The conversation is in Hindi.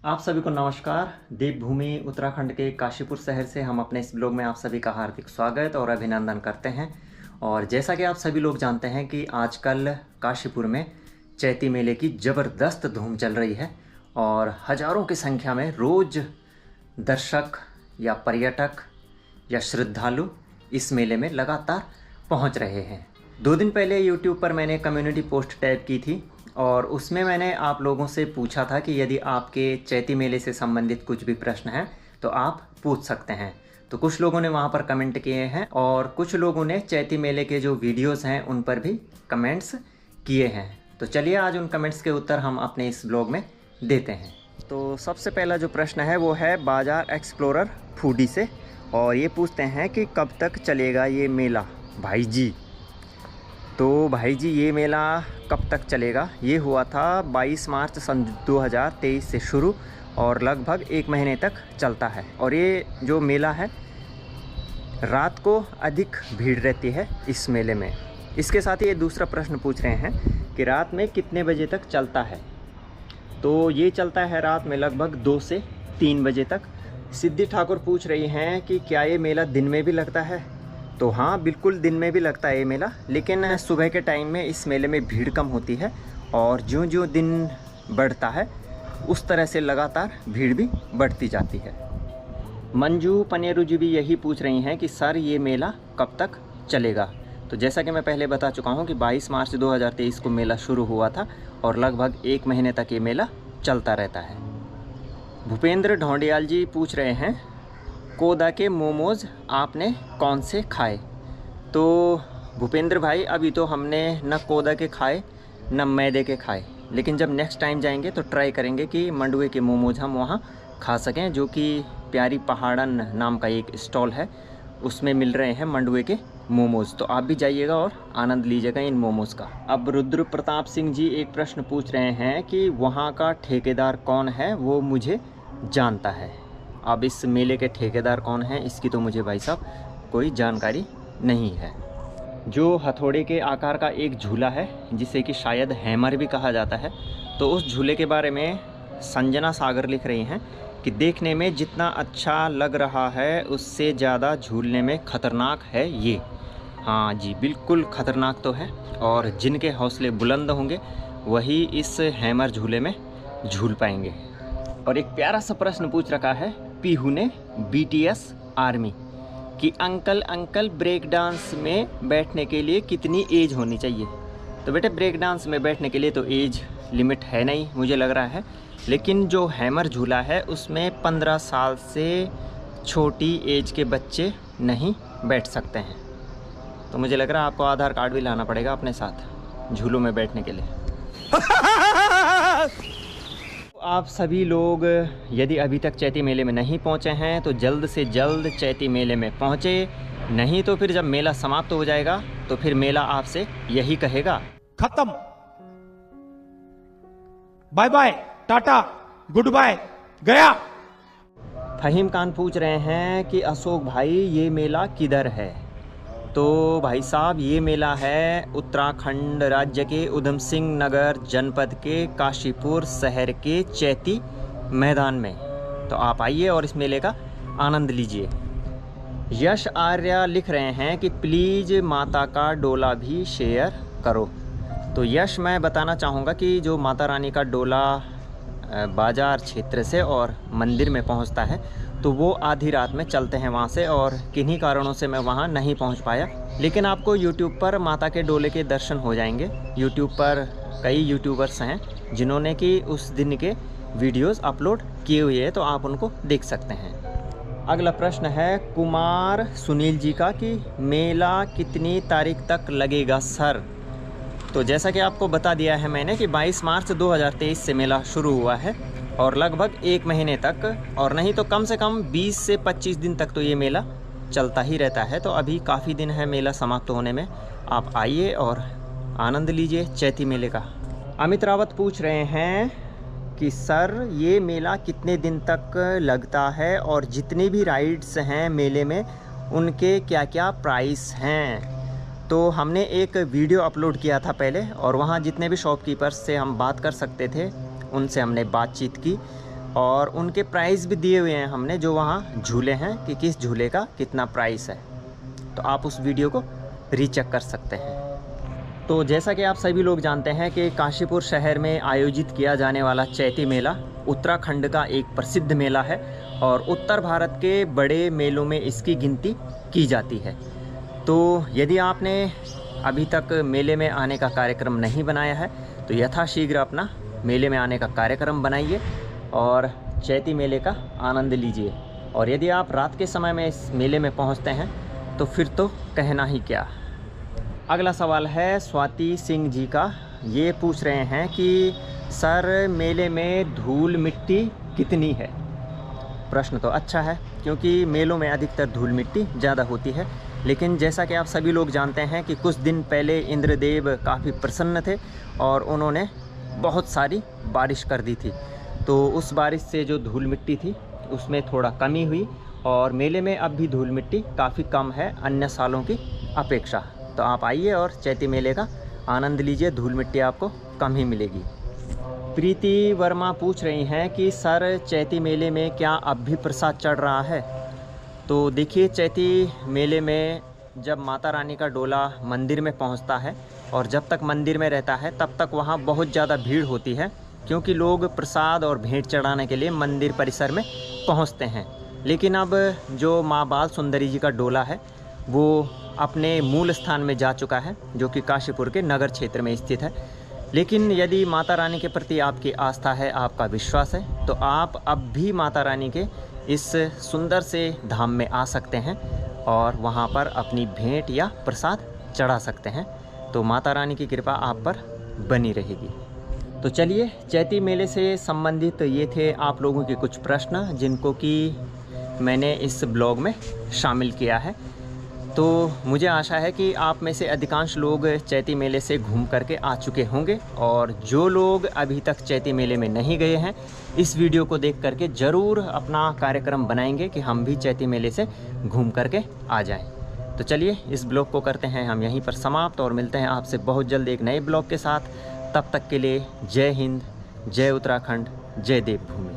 आप सभी को नमस्कार। देवभूमि उत्तराखंड के काशीपुर शहर से हम अपने इस ब्लॉग में आप सभी का हार्दिक स्वागत और अभिनंदन करते हैं। और जैसा कि आप सभी लोग जानते हैं कि आजकल काशीपुर में चैती मेले की ज़बरदस्त धूम चल रही है और हज़ारों की संख्या में रोज़ दर्शक या पर्यटक या श्रद्धालु इस मेले में लगातार पहुंच रहे हैं। 2 दिन पहले यूट्यूब पर मैंने कम्युनिटी पोस्ट टाइप की थी और उसमें मैंने आप लोगों से पूछा था कि यदि आपके चैती मेले से संबंधित कुछ भी प्रश्न हैं तो आप पूछ सकते हैं। तो कुछ लोगों ने वहां पर कमेंट किए हैं और कुछ लोगों ने चैती मेले के जो वीडियोस हैं उन पर भी कमेंट्स किए हैं। तो चलिए आज उन कमेंट्स के उत्तर हम अपने इस ब्लॉग में देते हैं। तो सबसे पहला जो प्रश्न है वो है बाजार एक्सप्लोरर फूडी से और ये पूछते हैं कि कब तक चलेगा ये मेला भाई जी। तो भाई जी ये मेला कब तक चलेगा? ये हुआ था 22 मार्च सन 2023 से शुरू और लगभग 1 महीने तक चलता है। और ये जो मेला है रात को अधिक भीड़ रहती है इस मेले में। इसके साथ ही ये दूसरा प्रश्न पूछ रहे हैं कि रात में कितने बजे तक चलता है? तो ये चलता है रात में लगभग 2 से 3 बजे तक। सिद्धि ठाकुर पूछ रही हैं कि क्या ये मेला दिन में भी लगता है? तो हाँ, बिल्कुल दिन में भी लगता है ये मेला, लेकिन सुबह के टाइम में इस मेले में भीड़ कम होती है और ज्यों-ज्यों दिन बढ़ता है उस तरह से लगातार भीड़ भी बढ़ती जाती है। मंजू पनेरू जी भी यही पूछ रही हैं कि सर ये मेला कब तक चलेगा? तो जैसा कि मैं पहले बता चुका हूँ कि 22 मार्च 2023 को मेला शुरू हुआ था और लगभग 1 महीने तक ये मेला चलता रहता है। भूपेंद्र ढोंडियाल जी पूछ रहे हैं कोदा के मोमोज़ आपने कौन से खाए? तो भूपेंद्र भाई अभी तो हमने न कोदा के खाए न मैदे के खाए, लेकिन जब नेक्स्ट टाइम जाएंगे तो ट्राई करेंगे कि मंडुए के मोमोज़ हम वहाँ खा सकें, जो कि प्यारी पहाड़न नाम का एक स्टॉल है उसमें मिल रहे हैं मंडुए के मोमोज़। तो आप भी जाइएगा और आनंद लीजिएगा इन मोमोज़ का। अब रुद्र प्रताप सिंह जी एक प्रश्न पूछ रहे हैं कि वहाँ का ठेकेदार कौन है, वो मुझे जानता है। अब इस मेले के ठेकेदार कौन हैं इसकी तो मुझे भाई साहब कोई जानकारी नहीं है। जो हथौड़े के आकार का एक झूला है जिसे कि शायद हैमर भी कहा जाता है, तो उस झूले के बारे में संजना सागर लिख रही हैं कि देखने में जितना अच्छा लग रहा है उससे ज़्यादा झूलने में ख़तरनाक है ये। हाँ जी, बिल्कुल ख़तरनाक तो है और जिनके हौसले बुलंद होंगे वही इस हैमर झूले में झूल पाएंगे। और एक प्यारा सा प्रश्न पूछ रखा है पीहू ने BTS आर्मी कि अंकल ब्रेक डांस में बैठने के लिए कितनी एज होनी चाहिए? तो बेटे ब्रेक डांस में बैठने के लिए तो एज लिमिट है नहीं मुझे लग रहा है, लेकिन जो हैमर झूला है उसमें 15 साल से छोटी एज के बच्चे नहीं बैठ सकते हैं। तो मुझे लग रहा है आपको आधार कार्ड भी लाना पड़ेगा अपने साथ झूलों में बैठने के लिए। आप सभी लोग यदि अभी तक चैती मेले में नहीं पहुंचे हैं तो जल्द से जल्द चैती मेले में पहुंचे, नहीं तो फिर जब मेला समाप्त हो जाएगा तो फिर मेला आपसे यही कहेगा खत्म, bye bye, tata, goodbye, गया। फहीम खान पूछ रहे हैं कि अशोक भाई ये मेला किधर है? तो भाई साहब ये मेला है उत्तराखंड राज्य के उधम सिंह नगर जनपद के काशीपुर शहर के चैती मैदान में। तो आप आइए और इस मेले का आनंद लीजिए। यश आर्या लिख रहे हैं कि प्लीज़ माता का डोला भी शेयर करो। तो यश, मैं बताना चाहूँगा कि जो माता रानी का डोला बाज़ार क्षेत्र से और मंदिर में पहुँचता है तो वो आधी रात में चलते हैं वहाँ से, और किन्हीं कारणों से मैं वहाँ नहीं पहुँच पाया। लेकिन आपको YouTube पर माता के डोले के दर्शन हो जाएंगे। YouTube पर कई यूट्यूबर्स हैं जिन्होंने कि उस दिन के वीडियोस अपलोड किए हुए हैं, तो आप उनको देख सकते हैं। अगला प्रश्न है कुमार सुनील जी का कि मेला कितनी तारीख तक लगेगा सर? तो जैसा कि आपको बता दिया है मैंने कि 22 मार्च 2023 से मेला शुरू हुआ है और लगभग 1 महीने तक, और नहीं तो कम से कम 20 से 25 दिन तक तो ये मेला चलता ही रहता है। तो अभी काफ़ी दिन है मेला समाप्त होने में। आप आइए और आनंद लीजिए चैती मेले का। अमित रावत पूछ रहे हैं कि सर ये मेला कितने दिन तक लगता है और जितनी भी राइड्स हैं मेले में उनके क्या क्या प्राइस हैं? तो हमने एक वीडियो अपलोड किया था पहले और वहाँ जितने भी शॉपकीपर्स से हम बात कर सकते थे उनसे हमने बातचीत की। और उनके प्राइस भी दिए हुए हैं हमने, जो वहाँ झूले हैं कि किस झूले का कितना प्राइस है, तो आप उस वीडियो को रीचेक कर सकते हैं। तो जैसा कि आप सभी लोग जानते हैं कि काशीपुर शहर में आयोजित किया जाने वाला चैती मेला उत्तराखंड का एक प्रसिद्ध मेला है और उत्तर भारत के बड़े मेलों में इसकी गिनती की जाती है। तो यदि आपने अभी तक मेले में आने का कार्यक्रम नहीं बनाया है तो यथाशीघ्र अपना मेले में आने का कार्यक्रम बनाइए और चैती मेले का आनंद लीजिए। और यदि आप रात के समय में इस मेले में पहुंचते हैं तो फिर तो कहना ही क्या। अगला सवाल है स्वाति सिंह जी का। ये पूछ रहे हैं कि सर मेले में धूल मिट्टी कितनी है। प्रश्न तो अच्छा है क्योंकि मेलों में अधिकतर धूल मिट्टी ज़्यादा होती है, लेकिन जैसा कि आप सभी लोग जानते हैं कि कुछ दिन पहले इंद्रदेव काफ़ी प्रसन्न थे और उन्होंने बहुत सारी बारिश कर दी थी। तो उस बारिश से जो धूल मिट्टी थी उसमें थोड़ा कमी हुई और मेले में अब भी धूल मिट्टी काफ़ी कम है अन्य सालों की अपेक्षा। तो आप आइए और चैती मेले का आनंद लीजिए, धूल मिट्टी आपको कम ही मिलेगी। प्रीति वर्मा पूछ रही हैं कि सर चैती मेले में क्या अब भी प्रसाद चढ़ रहा है। तो देखिए, चैती मेले में जब माता रानी का डोला मंदिर में पहुंचता है और जब तक मंदिर में रहता है तब तक वहां बहुत ज़्यादा भीड़ होती है, क्योंकि लोग प्रसाद और भेंट चढ़ाने के लिए मंदिर परिसर में पहुंचते हैं। लेकिन अब जो माँ बाल सुंदरी जी का डोला है वो अपने मूल स्थान में जा चुका है, जो कि काशीपुर के नगर क्षेत्र में स्थित है। लेकिन यदि माता रानी के प्रति आपकी आस्था है, आपका विश्वास है, तो आप अब भी माता रानी के इस सुंदर से धाम में आ सकते हैं और वहाँ पर अपनी भेंट या प्रसाद चढ़ा सकते हैं। तो माता रानी की कृपा आप पर बनी रहेगी। तो चलिए, चैती मेले से संबंधित ये थे आप लोगों के कुछ प्रश्न जिनको कि मैंने इस ब्लॉग में शामिल किया है। तो मुझे आशा है कि आप में से अधिकांश लोग चैती मेले से घूम करके आ चुके होंगे और जो लोग अभी तक चैती मेले में नहीं गए हैं इस वीडियो को देख करके ज़रूर अपना कार्यक्रम बनाएंगे कि हम भी चैती मेले से घूम करके आ जाएं। तो चलिए, इस ब्लॉग को करते हैं हम यहीं पर समाप्त और मिलते हैं आपसे बहुत जल्द एक नए ब्लॉग के साथ। तब तक के लिए जय हिंद, जय उत्तराखंड, जय देवभूमि।